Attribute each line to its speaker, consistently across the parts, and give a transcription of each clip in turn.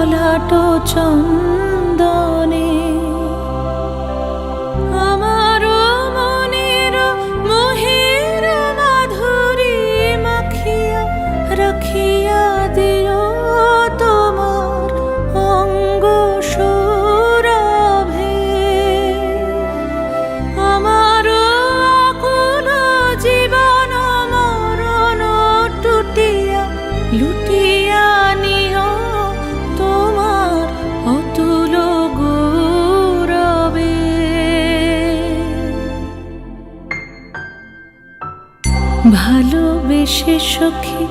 Speaker 1: ললাট চন্দনে আমার মনের মোহের মাধুরী মাখিয়া রাখিয়া দিও তোমার অঙ্গ সৌরভে। আমার আকুল জীবন মরণ টুটিয়া লুটিয়া নিও তোমার অতুল গৌরবে। ভালোবেসে সখী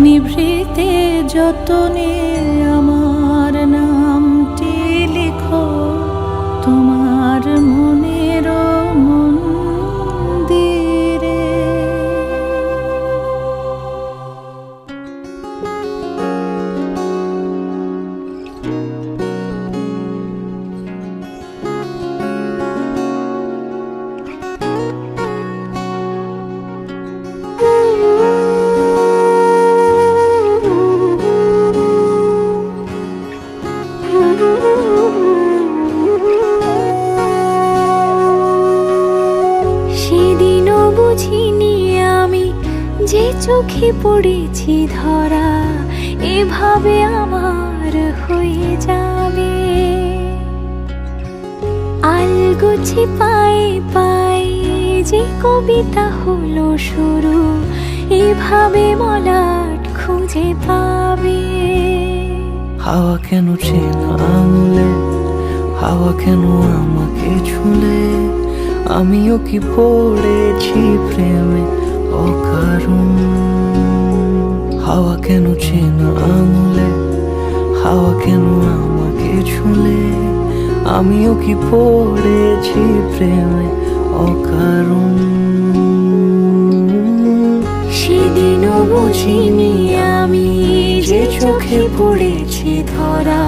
Speaker 1: নিভৃতে যতনে আমার নামটি লিখো তোমার মনের মন্দিরে।
Speaker 2: সেদিনও বুঝিনি আমি যে চোখে পড়েছি ধরা এভাবে আমার হয়ে যাবে। আলগোছে পায়ে পায়ে যে কবিতা হলো শুরু এভাবে মলাট খুঁজে পাবে।
Speaker 3: হাওয়া কেন চেনা আঙুলে, হাওয়া কেন আমাকে ছুলে, আমিও কি পড়েছি প্রেমে অকারণ। হাওয়া কেন চেনা আঙুলে, হাওয়া কেন আমাকে ছুলে, আমিও কি পড়েছি প্রেমে অকারণ।
Speaker 2: সেদিনও বুঝিনি আমি যে চোখে পড়েছি ধরা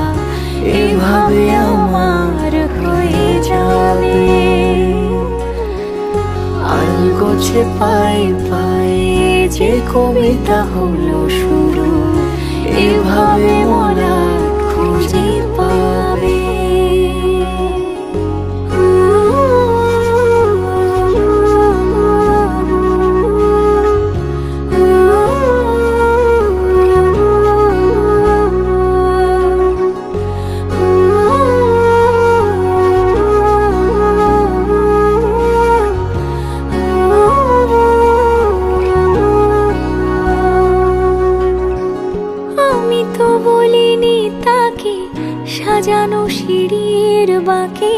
Speaker 2: এভাবে আমার হয়ে যাবে। আলগোছে পায়ে পায়ে যে কবিতা হলো শুরু এভাবে মলাট খুঁজে পাবে। আমি তো বলিনি তাকে সাজানো সিঁড়ির বাঁকে,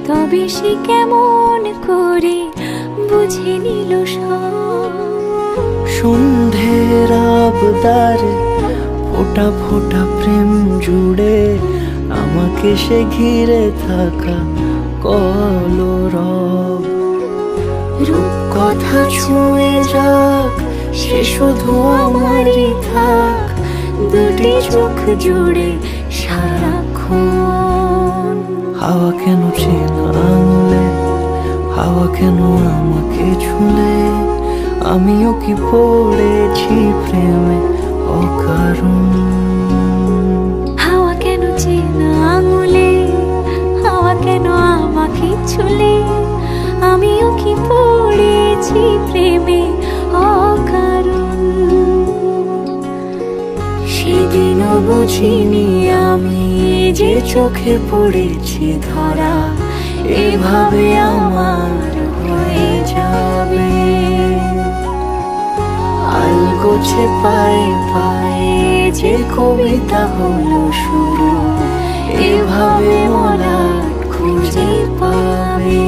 Speaker 2: তবে সে কেমন করে বুঝে নিল সব।
Speaker 3: সন্ধ্যের আবদারে ফোঁটা ফোঁটা প্রেম জুড়ে আমাকে সে ঘিরে থাকা কলরব।
Speaker 2: রূপকথা ছুঁয়ে যাক সে শুধু আমারই থাক, দুটি চোখ জুড়ে সারাক্ষণ।
Speaker 3: হাওয়া কেন চেনা আঙুলে, হাওয়া কেন আমাকে ছুলে, আমিও কি পড়েছি প্রেমে অকারণ।
Speaker 2: হাওয়া কেন চেনা আঙুলে, হাওয়া কেন আমাকে ছুলে, আমিও কি পড়েছি প্রেমে অকারণ। সেদিনও বুঝিনি আমি যে চোখে পড়েছি ধরা এভাবে আমার হয়ে যাবে। আলগোছে পায়ে পায়ে যে কবিতা হলো শুরু এভাবে মলাট খুঁজে পাবে।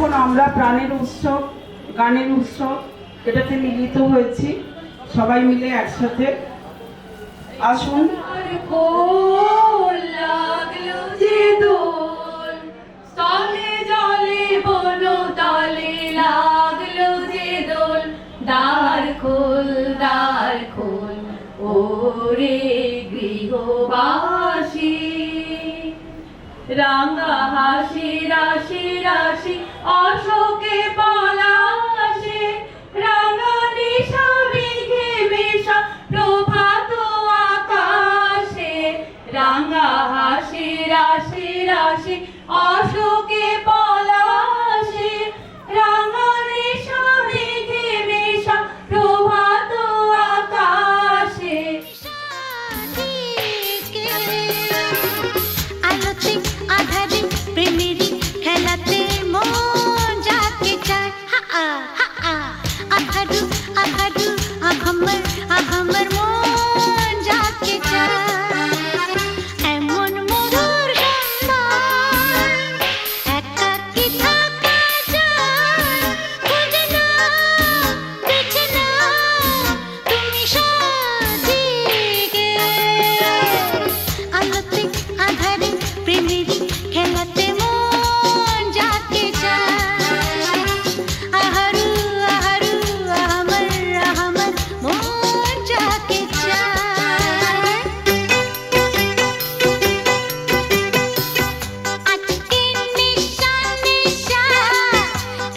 Speaker 4: এখন আমরা প্রাণের উৎসব, গানের উৎসব এটাতে মিলিত হয়েছি, সবাই মিলে একসাথে। আসুন।
Speaker 2: লাগলো যে দোল, স্থলে জলে বনো তলে লাগলো যে দোল, দ্বার খোল ওরে গৃহবাসী, রাঙা হাসি রাশি রাশি অশোকে পলাশে, রাঙা নিশা মেঘে মেশা প্রভাত আকাশে, রাঙা হাসি রাশি রাশি অশোকে পলাশে, রাঙা নিশা মেঘে মেশা প্রভাত আকাশে।
Speaker 1: আলোতে আধারে প্রেমেরই খেলাতে মন যাকে চায়, আহারু আহারু আহামর মন যাকে চায়। এমন মধুর সন্ধ্যা একাকী থাকা যায়, খুঁজে নাও বেছে নাও তুমি সাথীকে। আলোতে আধারে প্রেমেরই খেলাতে মন যাকে চায়, আহারু আহারু আহামর মন যাকে চায়। আজকে নিশা নিশা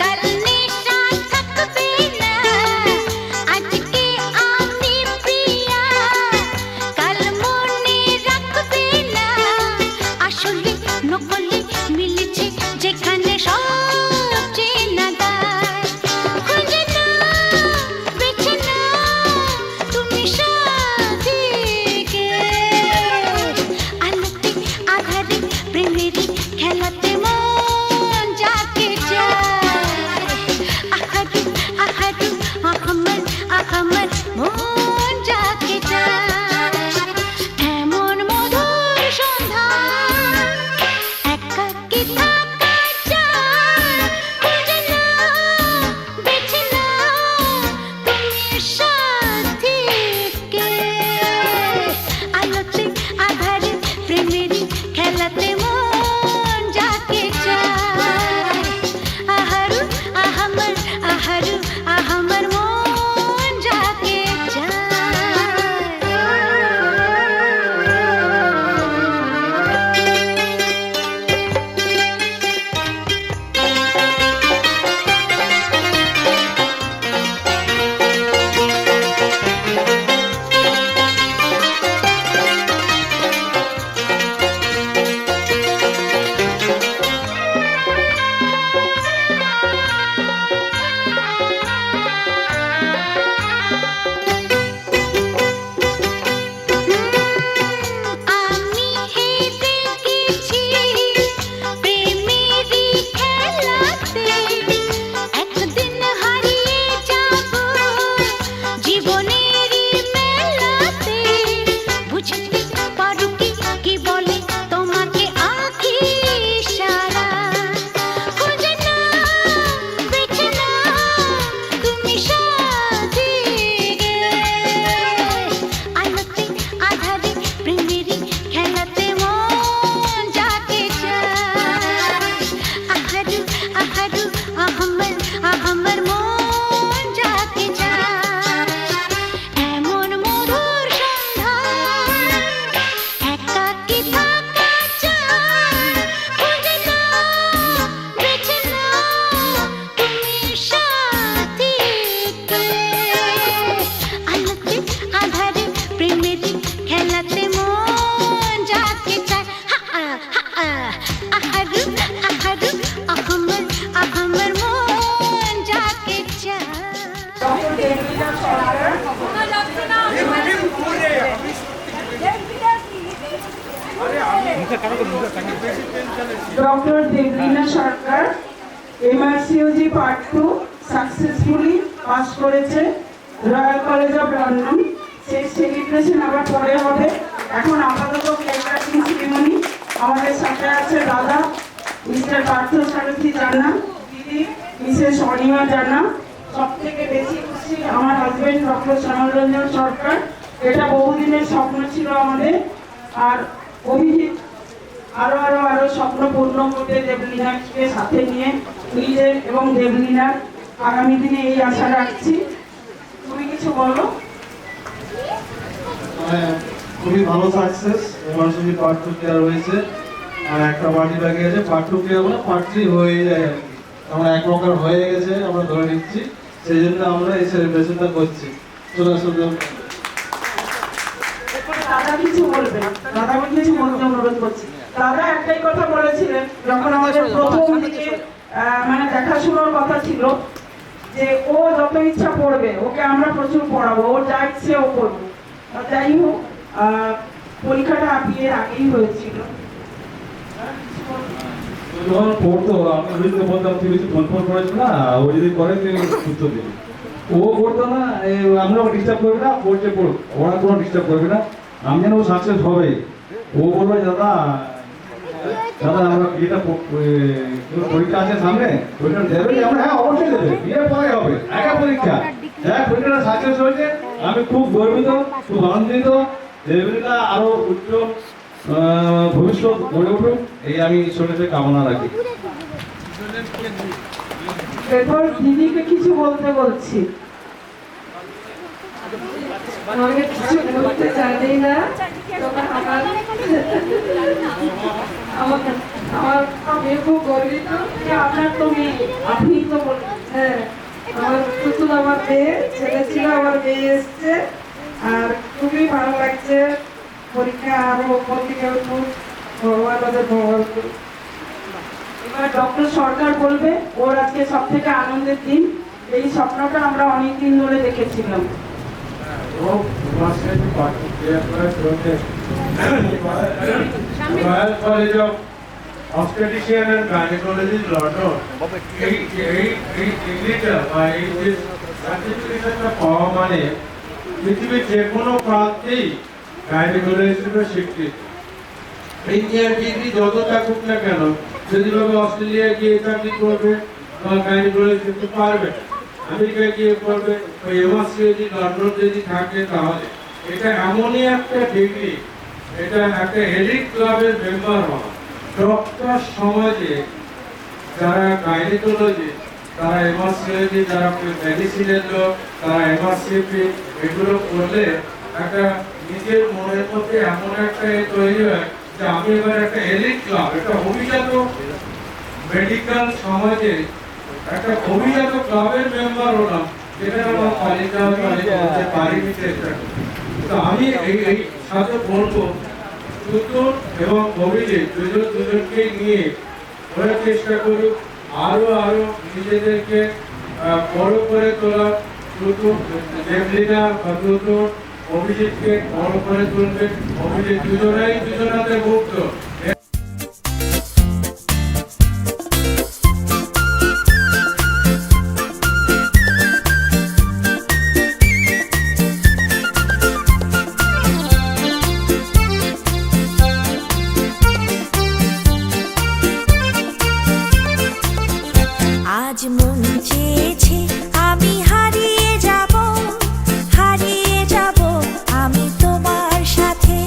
Speaker 1: কাল নিশা থাকবে না, আজকে আমি প্রিয়া কাল মনে রাখবে না, আসলে নকলে মিলেছে যেখানে সব চেনা দায়। খুঁজে নাও বেছে নাও তুমি সাথীকে। আলোতে আধারে প্রেমেরই খেলাতে মন যাকে চায়, আহারু আহারু আহামর মন যাকে চায়। এমন মধুর সন্ধ্যা একাকী থাকা যায়, খুঁজে নাও বেছে নাও তুমি সাথীকে। আলোতে আধারে প্রেমেরই খেলাতে মন যাকে চায়, আহারু আহামর মন যাকে চায়। আমি হেরে গেছি প্রেমেরই খেলাতে, একদিন হারিয়ে যাব জীবনেরই মেলাতে। বুঝতে পারো কি বলে তোমাকে আঁখি ইশারা, খুঁজে নাও বেছে নাও তুমি সাথীকে। আলোতে আধারে প্রেমেরই খেলাতে মন যাকে চায়, আহারু আহারু আহামর মন যাকে চায়। এমন মধুর সন্ধ্যা একাকী থাকা যায়, খুঁজে নাও বেছে নাও তুমি সাথীকে। আলোতে আধারে প্রেমেরই খেলাতে মন যাকে চায়, আহারু আহারু আহামর মন যাকে চায়।
Speaker 4: ডক্টর দেবলীনা সরকার MRCOG পার্ট 2 সাকসেসফুলি পাস করেছে রয়্যাল কলেজ অফ লন্ডন। সেই সেলিব্রেশন আবার পরে হবে। এখন আপাতত কেক কাটিং সেরিমনি। আমাদের সাথে আছে দাদা মিস্টার পার্থ সারথী জানা, দিদি মিসেস অনিমা জানা। সব থেকে বেশি খুশি আমার হাজবেন্ড ডক্টর শ্যামলরঞ্জন সরকার। এটা বহুদিনের স্বপ্ন ছিল আমাদের। আর অভিজিৎ আরো আরো আরো স্বপ্ন পূর্ণ করতে দেবলীনাকে সাথে নিয়ে নিজের এবং দেবলীনার আগামী দিনে এই আশা রাখছি। তুমি কিছু বলো।
Speaker 5: খুবই ভালো সাকসেস এমার্জেন্সি পার্ট 2 ক্লিয়ার হয়েছে, আর একটা বাকি বাকি আছে। পার্ট 2 ক্লিয়ার হলে পার্ট 3 হয়ে যায় আর কি। আমরা এক প্রকার হয়ে গেছে আমরা ধরে নিচ্ছি, সেই জন্য আমরা এই সেলিব্রেশনটা করছি। চলে আসুন।
Speaker 4: দাদা কিছু বলবে, দাদা কিছু বলতে অনুরোধ করছি। দাদা একটাই কথা বলেছিলেন যখন আমাদের প্রথম দিকে মানে দেখাশোনার কথা ছিল, যে ও যত ইচ্ছা পড়বে, ওকে আমরা প্রচুর পড়াবো, ও যা ইচ্ছে ও করবো। যাই হোক, পরীক্ষাটা বিয়ের আগেই হয়েছিল।
Speaker 5: যখন পড়তো আমি ওইদিকে বলতাম তুই কিছু ফোন করেছিল না, ও যদি করে তুই উত্তর দিবি। ও করতো না, আমরা ডিস্টার্ব করবে না, পড়ছে পড়ুক, ওরা কোনো ডিস্টার্ব করবে না। আমি যেন ও সাকসেস হবে। ও বলবে দাদা দাদা আমরা বিয়েটা পরীক্ষা আছে সামনে, পরীক্ষা দেবে? আমরা হ্যাঁ অবশ্যই দেবে, বিয়ে পরে হবে, আগে পরীক্ষা। হ্যাঁ পরীক্ষাটা সাকসেস হয়েছে, আমি খুব গর্বিত, খুব আনন্দিত। দেবলীনা আরো উজ্জ্বল ভবিষ্যৎ গড়ে উঠুক, এই আমি ঈশ্বরের কাছে কামনা রাখি।
Speaker 4: এরপর দিদিকে কিছু বলতে বলছি।
Speaker 2: আমাকে কিছু বলতে জানি না, আমি খুব গর্বিত।
Speaker 4: আপনার তো মেয়ে, আপনি তো
Speaker 2: হ্যাঁ, আমার পুতুল, আমার মেয়ে, ছেলে ছিল, আমার মেয়ে এসছে। আর খুবই ভালো লাগছে। পরীক্ষা আরো উপর দিকে উঠুক, ভগবান ওদের ভগবান করুক।
Speaker 4: এবার ডক্টর সরকার বলবে ওর আজকে সব থেকে আনন্দের দিন। এই স্বপ্নটা আমরা অনেক দিন ধরে দেখেছিলাম।
Speaker 5: Royal College of Obstetrician and Gynecology, London. এই ডিগ্রিটা বা এই যে সার্টিফিকেশনটা পাওয়া মানে পৃথিবীর যে কোনো প্রান্তেই গাইনোকোলজিস্টের স্বীকৃতি। ইন্ডিয়ার ডিগ্রি যত থাকুক না কেন, যদি ভাবে অস্ট্রেলিয়ায় গিয়ে চাকরি করবে বা গাইনোকোলজিস্ট পারবে, আমেরিকায় গিয়ে করবে, ওই এমআরসিওজি লন্ডন যদি থাকে, তাহলে এটা এমনই একটা ডিগ্রি, এটা একটা এলিট ক্লাবের মেম্বার হওয়া। ডক্টর সমাজে যারা গাইনোকোলজি, তারা এমআরসিওজি, যারা মেডিসিনের লোক, তারা এমআরসিপি, এগুলো করলে একটা নিজের মনের মধ্যে এমন একটা তৈরি হয় যে আমি এবার একটা এলিট ক্লাব, একটা অভিজাত মেডিকেল সমাজে একটা অভিজাত ক্লাবের মেম্বার হলাম, যেখানে আমার তালিকা করতে পারিনি। তো আমি এই সাথে বলবো পুতুল এবং অভিজিৎ দুজনকে নিয়ে ওরা চেষ্টা করুক আরো আরো নিজেদেরকে বড় করে তোলা। পুতুল দেবলীনা বা পুতুল অভিজিৎকে বড় করে তুলবে। অভিজিৎ দুজনাই দুজনাতে মুক্ত।
Speaker 1: আজ মন চেয়েছে আমি হারিয়ে যাব আমি তোমার সাথে।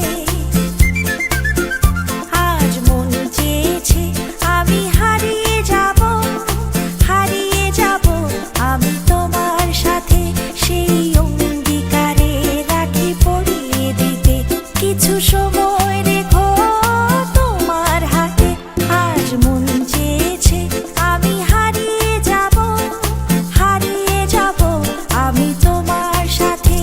Speaker 1: আজ মন চেয়েছে আমি হারিয়ে যাব আমি তোমার সাথে। সেই অঙ্গীকারে রাখি পরিয়ে দিতে কিছু সময় রেখো তোমার হাতে। আজ মন চেয়েছে আমি হারিয়ে যাব আমি তোমার সাথে।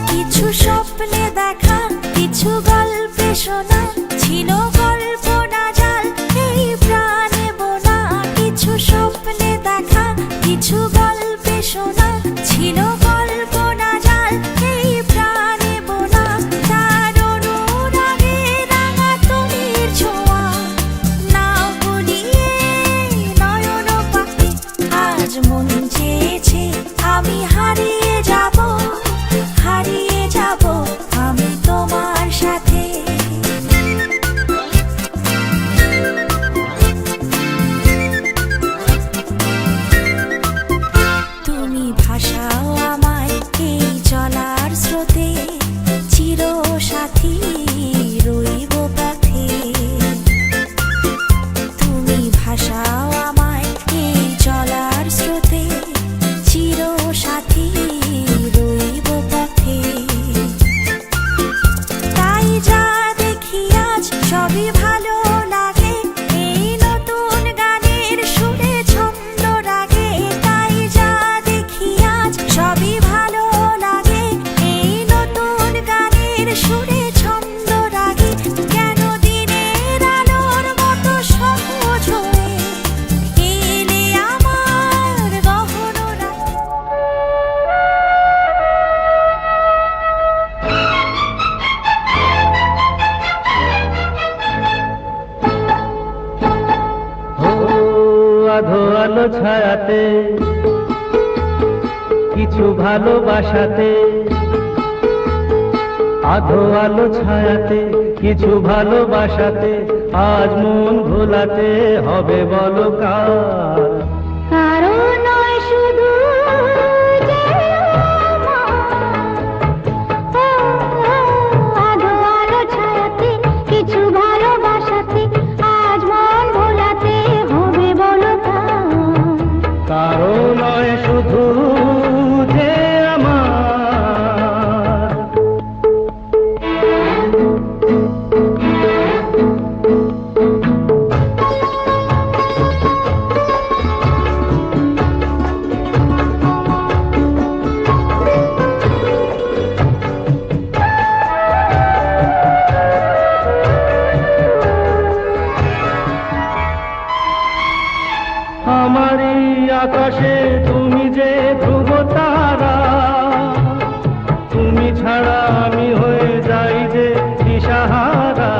Speaker 1: কিছু স্বপ্নে দেখা, কিছু গল্পে শোনা, ছিল গল্প না জাল এই প্রাণে বোনা। কিছু স্বপ্নে দেখা, কিছু গল্পে শোনা, ছিল গল্প না জাল এই প্রাণে বোনা। তার অনুরাগে রাঙা তুমির ছোঁয়া, না বলিয়ে নয়ন পাখি। আজ মন চেয়েছে আমি হারিয়ে যাব
Speaker 6: ছায়াতে, কিছু ভালোবাসাতে, আধো আলো ছায়াতে, কিছু ভালোবাসাতে, আজ মন ভোলাতে হবে বলো কার?
Speaker 1: কারো নয় শুধু যে আমার, আধো আলো ছায়াতে, কিছু ভালোবাসাতে, আজ মন ভোলাতে হবে বলো কার?
Speaker 6: কারো নয় শুধু যে আমার। আমার এই আকাশে তুমি যে ধ্রুব তারা, তুমি ছাড়া আমি হয়ে যাই যে দিশাহারা।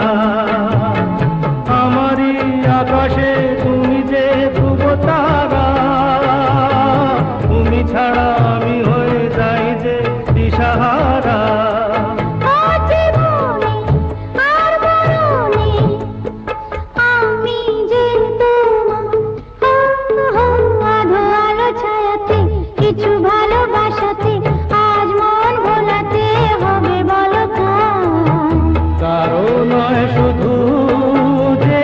Speaker 6: আমার এই আকাশে তুমি যে ধ্রুব তারা, তুমি ছাড়া আমি হয়ে যাই যে দিশাহারা।
Speaker 1: আর বরণে আমি যে তোমার, আধো আলো ছায়াতে, কিছু ভালোবাসাতে, আজ মন ভোলাতে হবে বলো কার?
Speaker 6: কারো নয় শুধু যে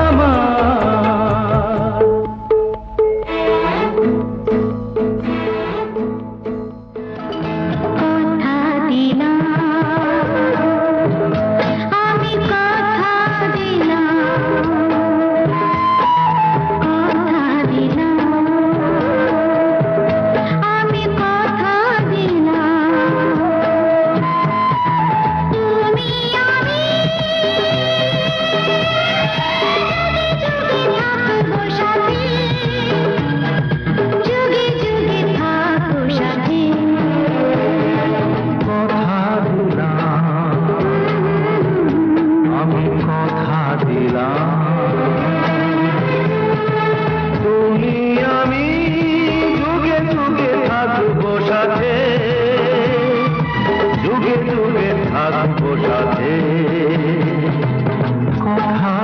Speaker 6: আমার।
Speaker 1: কথা দিলাম, আমি কথা দিলাম, কথা দিলাম, আমি কথা দিলাম, তুমি আমি যুগে যুগে থাকবো সাথী,
Speaker 6: যুগে যুগে থাকবো সাথে, কথা